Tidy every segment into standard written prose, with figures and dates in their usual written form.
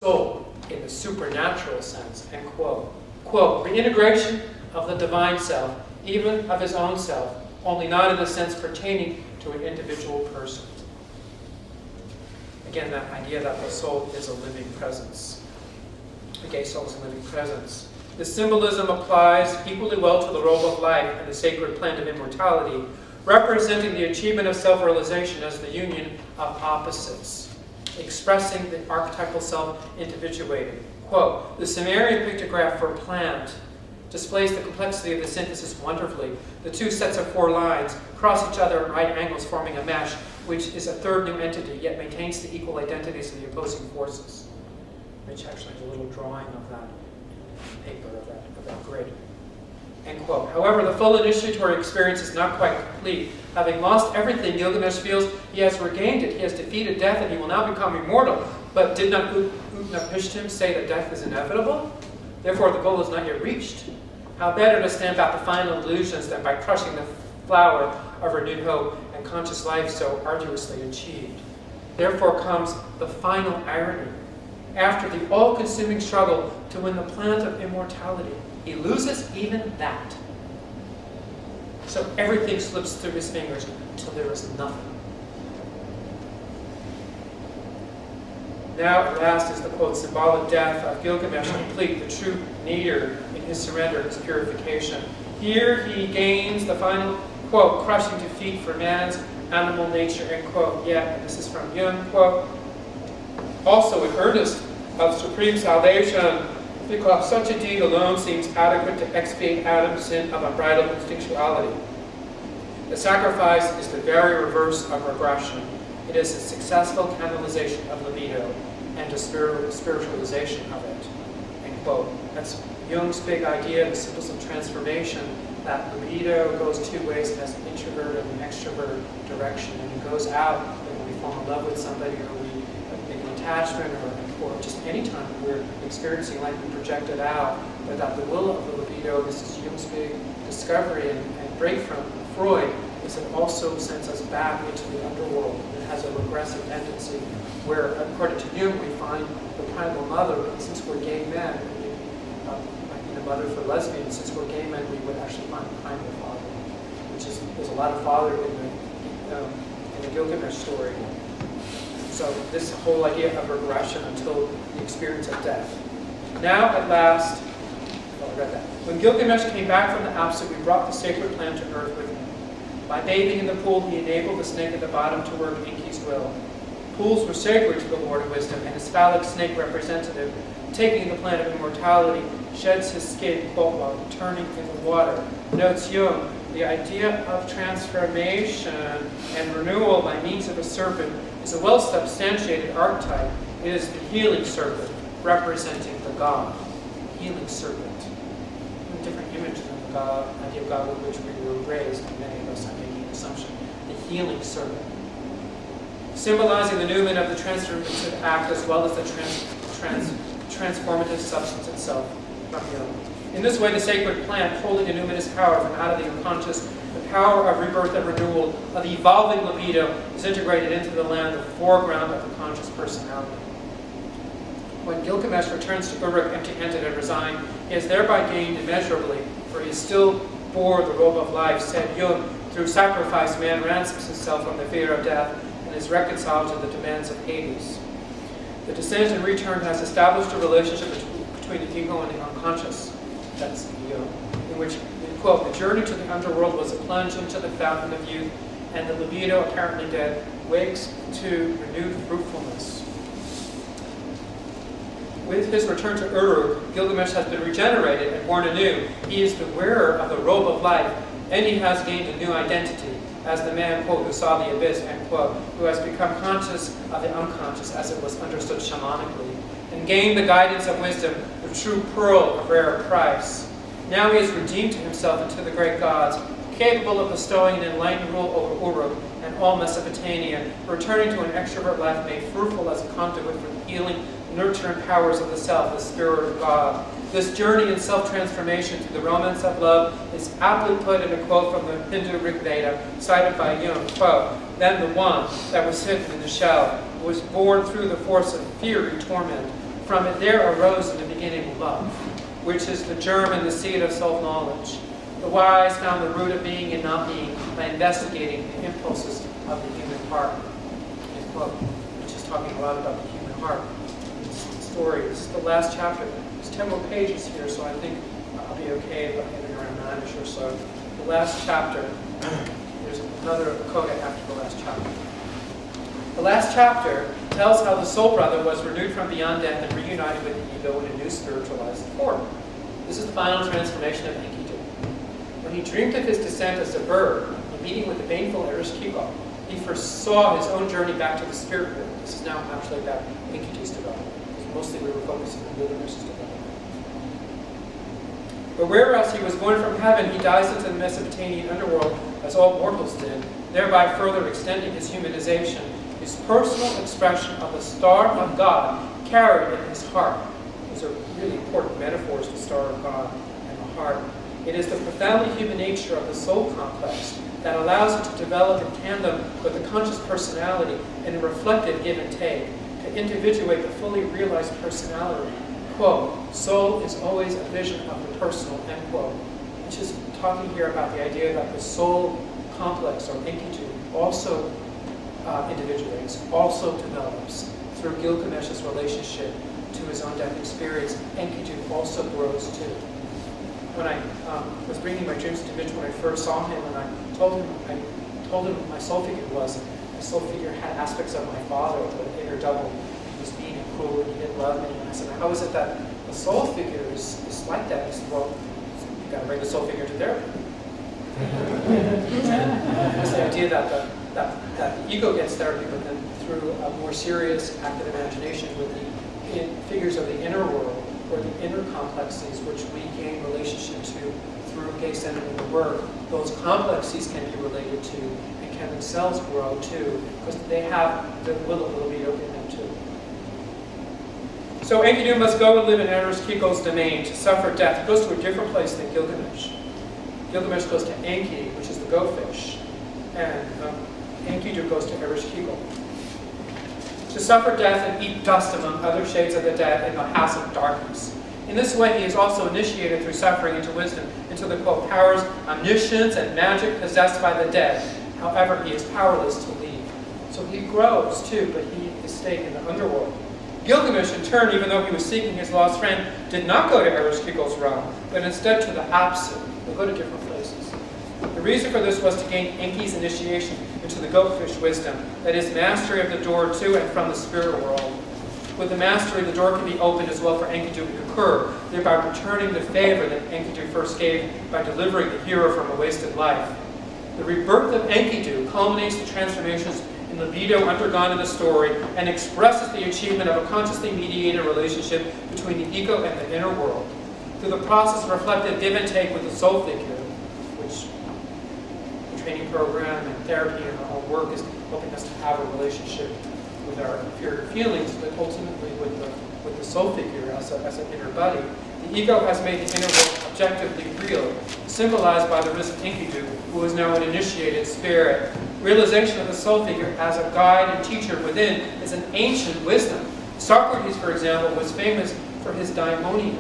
soul in the supernatural sense, end quote. Quote, reintegration of the divine self, even of his own self, only not in the sense pertaining to an individual person. Again, that idea that the soul is a living presence. The gay soul is a living presence. The symbolism applies equally well to the robe of life and the sacred plant of immortality, representing the achievement of self-realization as the union of opposites, expressing the archetypal self individuated. Quote, the Sumerian pictograph for plant displays the complexity of the synthesis wonderfully. The two sets of 4 lines cross each other at right angles, forming a mesh, which is a third new entity, yet maintains the equal identities of the opposing forces. Mitch actually has a little drawing of that paper, of that grid. End quote. However, the full initiatory experience is not quite complete. Having lost everything, Gilgamesh feels he has regained it. He has defeated death and he will now become immortal. But did not Utnapishtim say that death is inevitable? Therefore, the goal is not yet reached. How better to stamp out the final illusions than by crushing the flower of renewed hope and conscious life so arduously achieved. Therefore comes the final irony. After the all-consuming struggle to win the plant of immortality, he loses even that. So everything slips through his fingers until there is nothing. Now, at last, is the, quote, symbolic death of Gilgamesh complete, the true nadir in his surrender, his purification. Here he gains the final, quote, crushing defeat for man's animal nature, end quote. Yet, and this is from Jung, quote, also in earnest of supreme salvation, because such a deed alone seems adequate to expiate Adam's sin of unbridled instinctuality. The sacrifice is the very reverse of regression. It is a successful canalization of libido and a spiritualization of it. End quote. That's Jung's big idea, the symbols of transformation, that libido goes 2 ways. It has an introvert and an extrovert direction, and it goes out when we fall in love with somebody or we make an attachment or just any time we're experiencing life, we project it out. But that the will of the libido, this is Jung's big discovery and break from Freud, is it also sends us back into the underworld. It has a regressive tendency where, according to Jung, we find the primal mother, and since we're gay men, might be the mother for lesbians, since we're gay men, we would actually find the primal father, which is, there's a lot of father in the Gilgamesh story. So this whole idea of regression until the experience of death. Now, at last, I read that. When Gilgamesh came back from the Apsu, we brought the sacred plant to earth with him. By bathing in the pool, he enabled the snake at the bottom to work Enki's will. Pools were sacred to the Lord of Wisdom, and his phallic snake representative, taking the plant of immortality, sheds his skin, quote, while returning in the water. Notes Jung, the idea of transformation and renewal by means of a serpent is a well-substantiated archetype. It is the healing serpent, representing the God. Healing serpent. A different image than the God, idea of God with which we were raised, and many of us are making an assumption. The healing serpent. Symbolizing the movement of the transformative act as well as the transformative substance itself from Jung. In this way, the sacred plant, holding a numinous power from out of the unconscious, the power of rebirth and renewal, of evolving libido, is integrated into the land, the foreground of the conscious personality. When Gilgamesh returns to Uruk empty-handed and resigned, he has thereby gained immeasurably, for he still bore the robe of life, said Jung. Through sacrifice, man ransoms himself from the fear of death and is reconciled to the demands of Hades. The descent and return has established a relationship between the ego and the unconscious. That's Jung, in which, quote, the journey to the underworld was a plunge into the fountain of youth, and the libido, apparently dead, wakes to renewed fruitfulness. With his return to Uruk, Gilgamesh has been regenerated and born anew. He is the wearer of the robe of life, and he has gained a new identity as the man, quote, who saw the abyss, end quote, who has become conscious of the unconscious as it was understood shamanically, and gained the guidance of wisdom, the true pearl of rare price. Now he is redeemed to himself and to the great gods, capable of bestowing an enlightened rule over Uruk and all Mesopotamia, returning to an extrovert life made fruitful as a conduit for the healing, nurturing powers of the self, the spirit of God. This journey in self-transformation through the romance of love is aptly put in a quote from the Hindu Rig Veda, cited by Jung, quote, then the one that was hidden in the shell was born through the force of fury torment, From it there arose in the beginning love, which is the germ and the seed of self-knowledge. The wise found the root of being and not being by investigating the impulses of the human heart. End quote. Which is talking a lot about the human heart. This story. This is the last chapter. There's 10 more pages here, so I think I'll be okay by getting around 9ish or so. The last chapter. There's another coda after the last chapter. The last chapter tells how the soul brother was renewed from beyond death and reunited with the ego in a new spiritualized form. This is the final transformation of Enkidu. When he dreamed of his descent as a bird, in meeting with the baneful Ereshkigal, he foresaw his own journey back to the spirit world. This is now actually about Enkidu's development, because mostly we were focusing on Gilgamesh's development. But whereas he was born from heaven, he dies into the Mesopotamian underworld, as all mortals did, thereby further extending his humanization, his personal expression of the star of God carried in his heart. Those are really important metaphors, the star of God and the heart. It is the profoundly human nature of the soul complex that allows it to develop in tandem with the conscious personality and a reflective give and take, to individuate the fully realized personality. Quote, soul is always a vision of the personal, end quote. Which is talking here about the idea that the soul complex, or Enkidu, also individuates, also develops through Gilgamesh's relationship to his own death experience. Enkidu also grows too. When I was bringing my dreams to Mitch when I first saw him, and I told him what my soul figure was. My soul figure had aspects of my father, the inner double. He was mean and cruel, and he didn't love me. And I said, how is it that the soul figure is like that? He said, well, you've got to bring the soul figure to therapy. It's the idea that the ego gets therapy, but then through a more serious, active imagination with the figures of the inner world, or the inner complexes, which we gain relationship to through gay-centered in the work, those complexes can be related to and can themselves grow too, because they have the little libido in them too. So Enkidu must go and live in Ereshkigal's domain to suffer death. He goes to a different place than Gilgamesh. Gilgamesh goes to Enki, which is the go-fish, and Enkidu goes to Ereshkigal. To suffer death and eat dust among other shades of the dead in the house of darkness. In this way, he is also initiated through suffering into wisdom, into the, quote, powers, omniscience, and magic possessed by the dead. However, he is powerless to leave. So he grows, too, but he is staying in the underworld. Gilgamesh, in turn, even though he was seeking his lost friend, did not go to Ereshkigal's realm, but instead to the Apsu. They go to different places. The reason for this was to gain Enki's initiation into the goatfish wisdom, that is, mastery of the door to and from the spirit world. With the mastery, the door can be opened as well for Enkidu to occur, thereby returning the favor that Enkidu first gave by delivering the hero from a wasted life. The rebirth of Enkidu culminates the transformations in libido undergone in the story and expresses the achievement of a consciously mediated relationship between the ego and the inner world. Through the process of reflective give and take with the soul figure, which the training program and therapy and our work is helping us to have a relationship with our inferior feelings, but ultimately with the soul figure as an inner body. The ego has made the inner world objectively real, symbolized by the risen Enkidu, who is now an initiated spirit. Realization of the soul figure as a guide and teacher within is an ancient wisdom. Socrates, for example, was famous for his daimonia.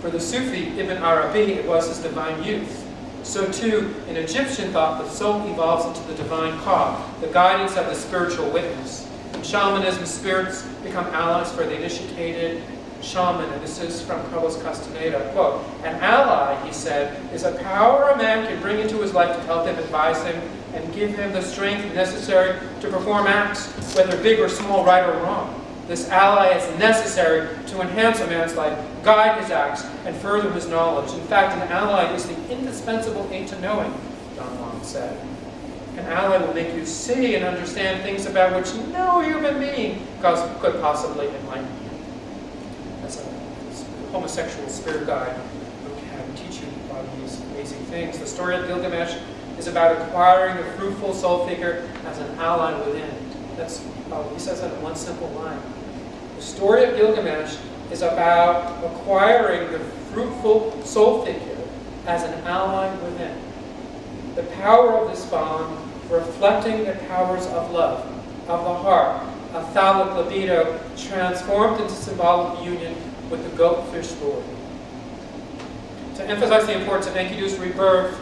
For the Sufi Ibn Arabi, it was his divine youth. So too, in Egyptian thought, the soul evolves into the divine ka, the guidance of the spiritual witness. In shamanism, spirits become allies for the initiated shaman, and this is from Carlos Castaneda. Quote, an ally, he said, is a power a man can bring into his life to help him, advise him, and give him the strength necessary to perform acts, whether big or small, right or wrong. This ally is necessary to enhance a man's life, guide his acts, and further his knowledge. In fact, an ally is the indispensable aid to knowing, Don Juan said. An ally will make you see and understand things about which no human being could possibly enlighten you. As a homosexual spirit guide who can teach you about these amazing things. The story of Gilgamesh is about acquiring a fruitful soul figure as an ally within. That's he says that in one simple line. The story of Gilgamesh is about acquiring the fruitful soul figure as an ally within. The power of this bond reflecting the powers of love, of the heart, a phallic libido transformed into symbolic union with the goat-fish lord. To emphasize the importance of Enkidu's rebirth,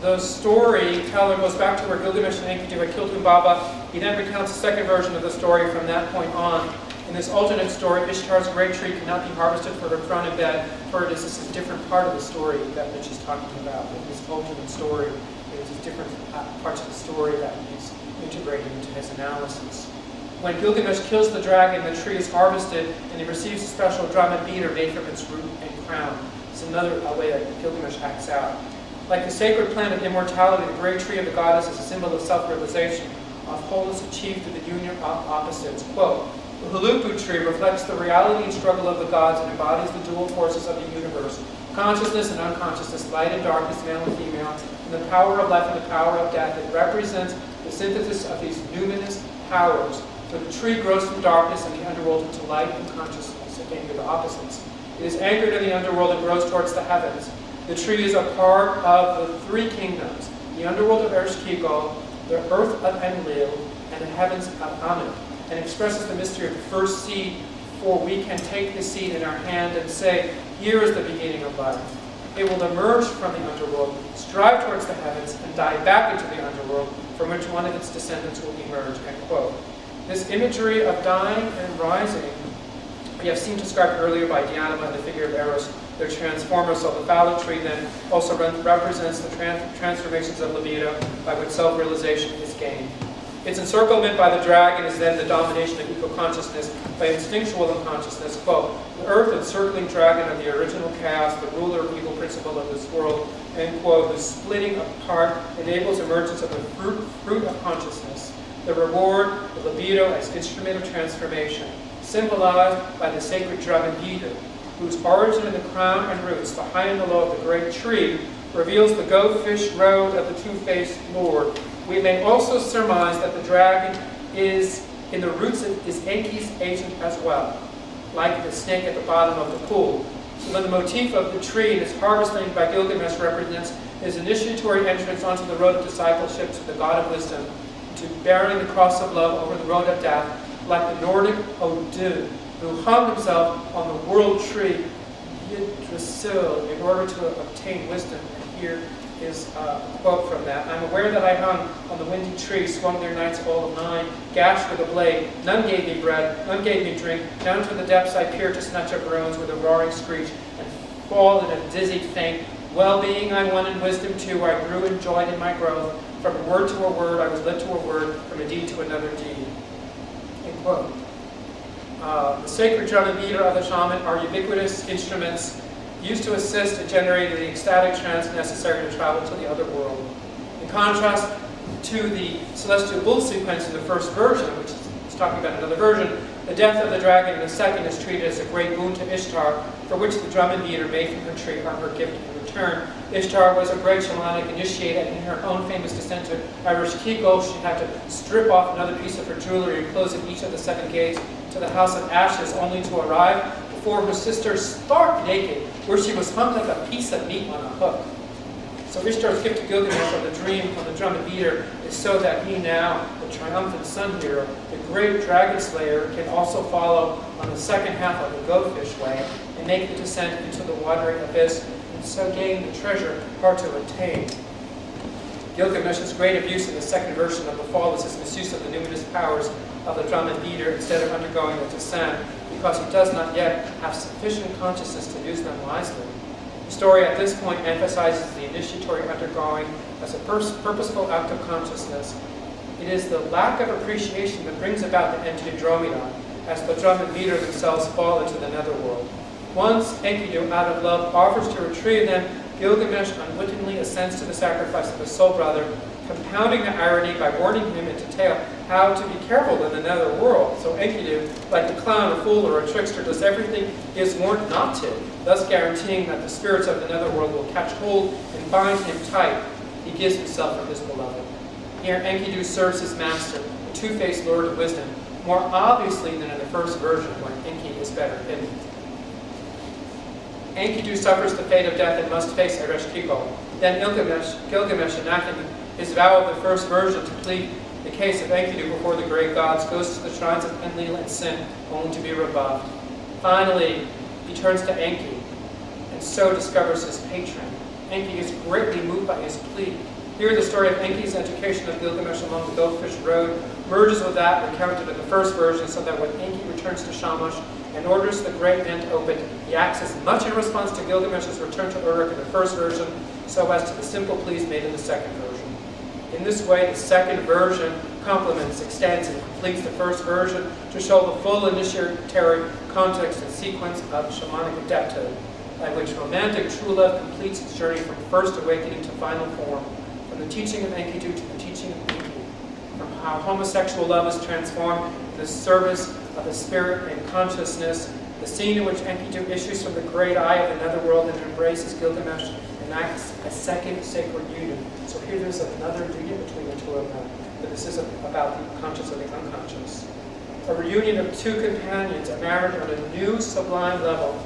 the storyteller goes back to where Gilgamesh and Enkidu had killed Humbaba. He then recounts a second version of the story from that point on. In this alternate story, Ishtar's great tree cannot be harvested for her throne and bed, for this is a different part of the story that Mitch is talking about. In this alternate story, there's different parts of the story that he's integrating into his analysis. When Gilgamesh kills the dragon, the tree is harvested, and he receives a special drum and beater made from its root and crown. It's another way that Gilgamesh acts out. Like the sacred plant of immortality, the great tree of the goddess is a symbol of self-realization, of wholeness achieved through the union of opposites. Quote, the Hulupu tree reflects the reality and struggle of the gods and embodies the dual forces of the universe, consciousness and unconsciousness, light and darkness, male and female, and the power of life and the power of death. It represents the synthesis of these numinous powers. So the tree grows from darkness and the underworld into light and consciousness. Again, they're the opposites. It is anchored in the underworld and grows towards the heavens. The tree is a part of the three kingdoms, the underworld of Ereshkigal, the earth of Enlil, and the heavens of Anu, and expresses the mystery of the first seed, for we can take the seed in our hand and say, here is the beginning of life. It will emerge from the underworld, strive towards the heavens, and die back into the underworld, from which one of its descendants will emerge. End quote. This imagery of dying and rising, we have seen described earlier by Dhyana and the figure of Eros, their transformers. So the phallic tree then also represents the transformations of libido by which self-realization is gained. Its encirclement by the dragon is then the domination of eco-consciousness by instinctual unconsciousness. Quote, the earth encircling dragon of the original chaos, the ruler of evil principle of this world, end quote, whose splitting apart enables emergence of the fruit of consciousness, the reward, the libido as instrument of transformation, symbolized by the sacred drum and beater, whose origin in the crown and roots, the high and the low of the great tree, reveals the goat-fish road of the two-faced Lord. We may also surmise that the dragon is in the roots is Enki's agent as well, like the snake at the bottom of the pool. So then the motif of the tree and its harvesting by Gilgamesh represents his initiatory entrance onto the road of discipleship to the God of wisdom, to bearing the cross of love over the road of death, like the Nordic Odin, who hung himself on the world tree Yggdrasil in order to obtain wisdom. And here is a quote from that. I'm aware that I hung on the windy tree, swung their nights all of 9, gashed with a blade. None gave me bread, none gave me drink. Down to the depths I peered to snatch up runes with a roaring screech and fall in a dizzy faint. Well-being I won in wisdom too. I grew and joyed in my growth. From a word to a word, I was led to a word, from a deed to another deed. End quote. The sacred drum and beater of the shaman are ubiquitous instruments used to assist in generating the ecstatic trance necessary to travel to the other world. In contrast to the celestial bull sequence in the first version, which is talking about another version, the death of the dragon in the second is treated as a great boon to Ishtar, for which the drum and beater made from her tree are her gift in return. Ishtar was a great shamanic initiate, and in her own famous descent to Ereshkigal, she had to strip off another piece of her jewelry and close in each of the 7 gates to the house of ashes, only to arrive before her sister stark naked, where she was hung like a piece of meat on a hook. So Ishtar's gift to Gilgamesh of the dream on the drum and beater is so that he now, the triumphant sun hero, the great dragon slayer, can also follow on the second half of the goatfish way and make the descent into the watery abyss, and so gain the treasure hard to attain. Gilgamesh's great abuse in the second version of the fall is his misuse of the numinous powers of the drum and beater instead of undergoing the descent, because he does not yet have sufficient consciousness to use them wisely. The story at this point emphasizes the initiatory undergoing as a purposeful act of consciousness. It is the lack of appreciation that brings about the end to Andromeda, as the drum and beater themselves fall into the netherworld. Once Enkidu, out of love, offers to retrieve them, Gilgamesh unwittingly assents to the sacrifice of his soul brother, compounding the irony by warning him in detail how to be careful in the nether world. So Enkidu, like the clown, a fool, or a trickster, does everything he is warned not to, thus guaranteeing that the spirits of the netherworld will catch hold and bind him tight. He gives himself for his beloved. Here Enkidu serves his master, the two-faced Lord of Wisdom, more obviously than in the first version, where Enki is better hidden. Enkidu suffers the fate of death and must face Ereshkigal. Then Gilgamesh enacting his vow of the first version to plead The case of Enkidu before the great gods goes to the shrines of Enlil and Sin, only to be rebuffed. Finally, he turns to Enki, and so discovers his patron. Enki is greatly moved by his plea. Here, the story of Enki's education of Gilgamesh along the Goldfish Road merges with that recounted in the first version, so that when Enki returns to Shamash and orders the great man to open, he acts as much in response to Gilgamesh's return to Uruk in the first version, so as to the simple pleas made in the second version. In this way, the second version complements, extends, and completes the first version to show the full initiatory context and sequence of shamanic adepthood, by which romantic true love completes its journey from first awakening to final form, from the teaching of Enkidu to the teaching of Enki, from how homosexual love is transformed in the service of the spirit and consciousness, the scene in which Enkidu issues from the great eye of the netherworld and embraces Gilgamesh and acts a second sacred union. So here there's another union between the two of them, but this is about the conscious and the unconscious. A reunion of two companions, a marriage on a new sublime level,